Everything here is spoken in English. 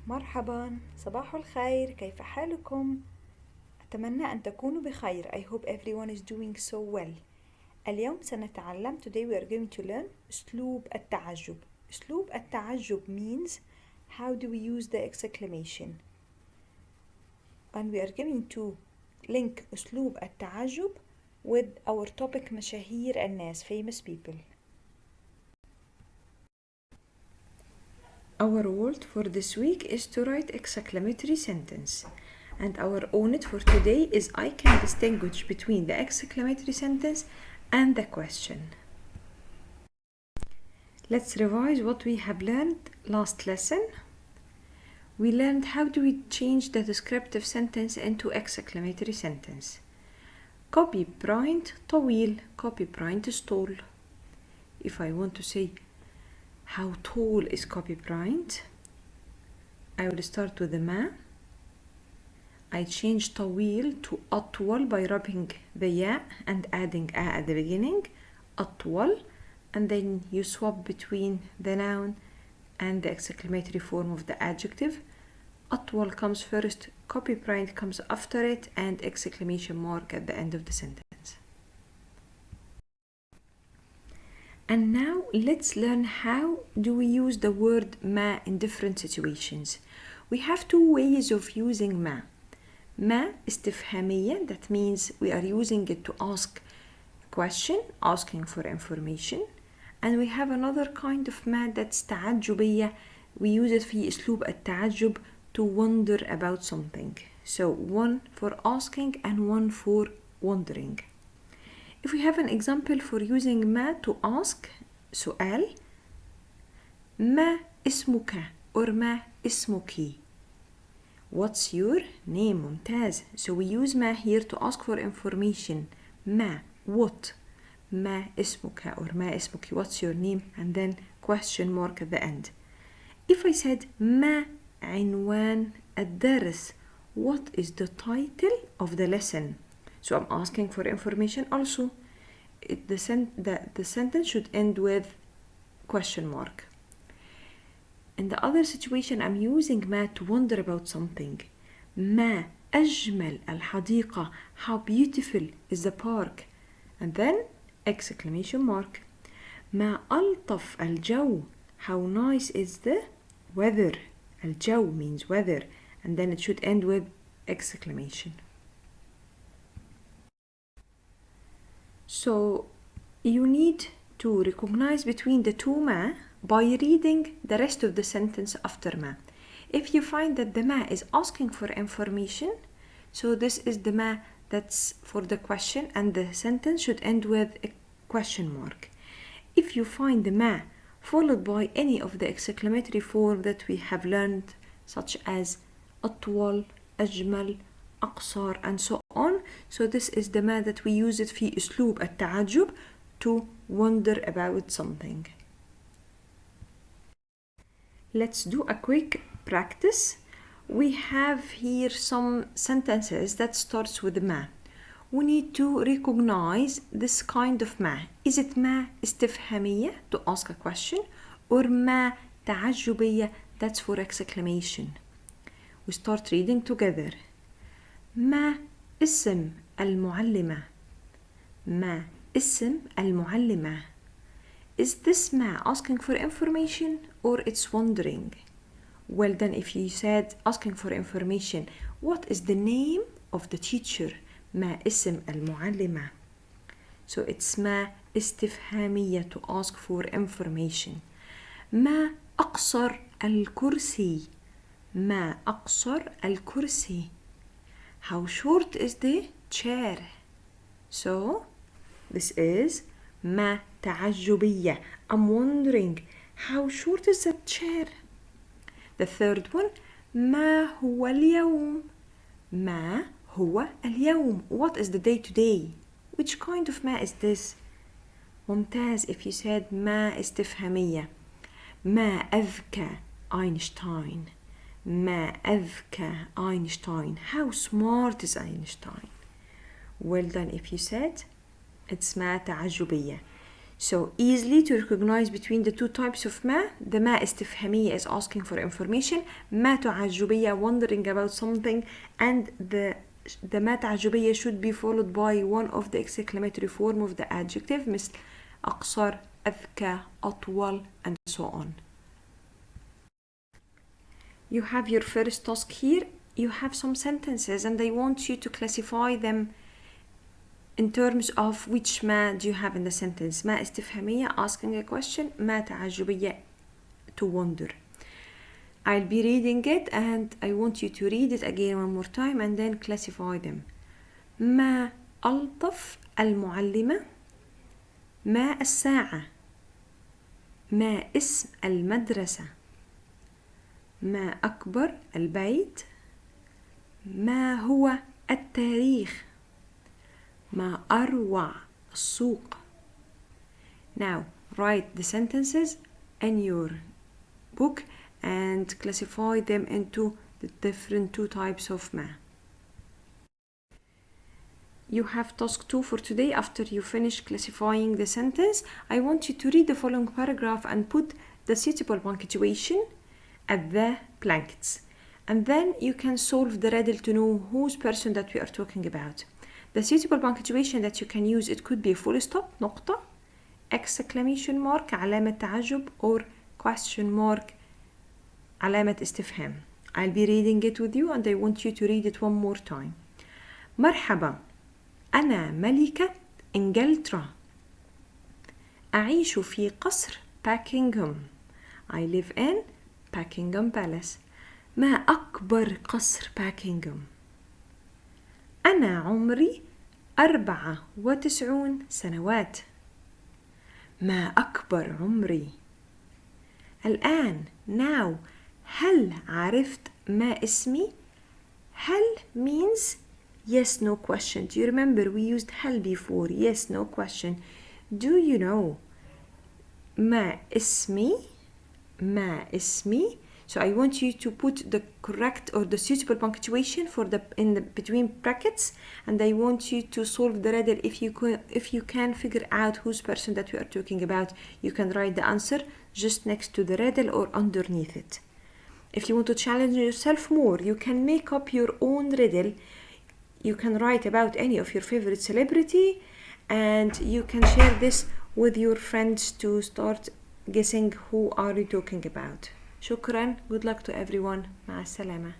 مرحبا، صباح الخير، كيف حالكم؟ أتمنى أن تكونوا بخير. I hope everyone is doing so well. اليوم سنتعلم today we are going to learn أسلوب التعجب. أسلوب التعجب means how do we use the exclamation. And we are going to link أسلوب التعجب with our topic مشاهير الناس, famous people. Our word for this week is to write exclamatory sentence. And our unit for today is I can distinguish between the exclamatory sentence and the question. Let's revise what we have learned last lesson. We learned how do we change the descriptive sentence into exclamatory sentence. Copy Bryant طويل. Copy Bryant is tall. If I want to say how tall is Kobe Bryant, I will start with the ma. I change طويل to أطول by rubbing the ya and adding a at the beginning, أطول, and then you swap between the noun and the exclamatory form of the adjective. أطول comes first, Kobe Bryant comes after it, and exclamation mark at the end of the sentence. And now let's learn how do we use the word ما in different situations. We have two ways of using ما. ما استفهامية, that means we are using it to ask a question, asking for information. And we have another kind of ما that's تعجبية. We use it في أسلوب التعجب to wonder about something. So one for asking and one for wondering. If we have an example for using ما to ask, سؤال, ما اسمك or ما اسمك. What's your name? ممتاز. So we use ما here to ask for information. ما, what? ما اسمك or ما اسمك, what's your name? And then question mark at the end. If I said ما عنوان الدرس, what is the title of the lesson? So I'm asking for information also. The sentence should end with question mark. In the other situation, I'm using ما to wonder about something. ما أجمل الحديقة, how beautiful is the park. And then exclamation mark. ما ألطف الجو, how nice is the weather. الجو means weather, and then it should end with exclamation. So you need to recognize between the two ma by reading the rest of the sentence after ma. If you find that the ma is asking for information, so this is the ma that's for the question, and the sentence should end with a question mark. If you find the ma followed by any of the exclamatory form that we have learned, such as أطول, أجمل, أقصر, and so on, so this is the ما that we use it في أسلوب التعجب to wonder about something. Let's do a quick practice. We have here some sentences that starts with ما. We need to recognize this kind of ما. Is it ما استفهامية to ask a question, or ما تعجبية that's for exclamation? We start reading together. ما اسم المعلمة. ما اسم المعلمة. Is this ما asking for information or it's wondering? Well then, if you said asking for information, what is the name of the teacher? ما اسم المعلمة. So it's ما استفهامية to ask for information. ما أقصر الكرسي. ما أقصر الكرسي. How short is the chair? So this is ما تعجبية. I'm wondering how short is that chair? The third one, ما هو اليوم. ما هو اليوم. What is the day today? Which kind of ما is this? ممتاز. If you said ما استفهامية. ما أذكى أينشتاين. ما أذكى أينشتاين. How smart is Einstein? Well done if you said it's ما تعجبية. So easily to recognize between the two types of ما. The ما استفهامية is asking for information. ما تعجبية wondering about something, and the ما تعجبية should be followed by one of the exclamatory form of the adjective مثل أقصر, أذكى, أطول, and so on. You have your first task here. You have some sentences and they want you to classify them in terms of which ما do you have in the sentence. ما استفهامية asking a question, ما تعجبية to wonder. I'll be reading it and I want you to read it again one more time and then classify them. ما ألطف المعلمة. ما الساعة. ما اسم المدرسة. ما أكبر البيت. ما هو التاريخ. ما أروع السوق. Now write the sentences in your book and classify them into the different two types of ما. You have task 2 for today. After you finish classifying the sentence, I want you to read the following paragraph and put the suitable punctuation at the blankets. And then you can solve the riddle to know whose person that we are talking about. The suitable punctuation that you can use, it could be a full stop, نقطة, exclamation mark, علامة تعجب, or question mark, علامة استفهام. I'll be reading it with you and I want you to read it one more time. مرحبا، أنا ملكة إنجلترا. أعيش في قصر باكنغهام. I live in Buckingham Palace. ما أكبر قصر باكنغهام؟ أنا عمري 94 سنوات. ما أكبر عمري؟ الآن now هل عرفت ما اسمي؟ هل means yes no question. Do you remember we used هل before? Yes no question. Do you know ما اسمي? ما اسمي. So I want you to put the correct or the suitable punctuation for the between brackets, and I want you to solve the riddle. If you can figure out whose person that we are talking about, you can write the answer just next to the riddle or underneath it. If you want to challenge yourself more, you can make up your own riddle. You can write about any of your favorite celebrity, and you can share this with your friends to start guessing who are you talking about. شكرا. Good luck to everyone. مع السلامة.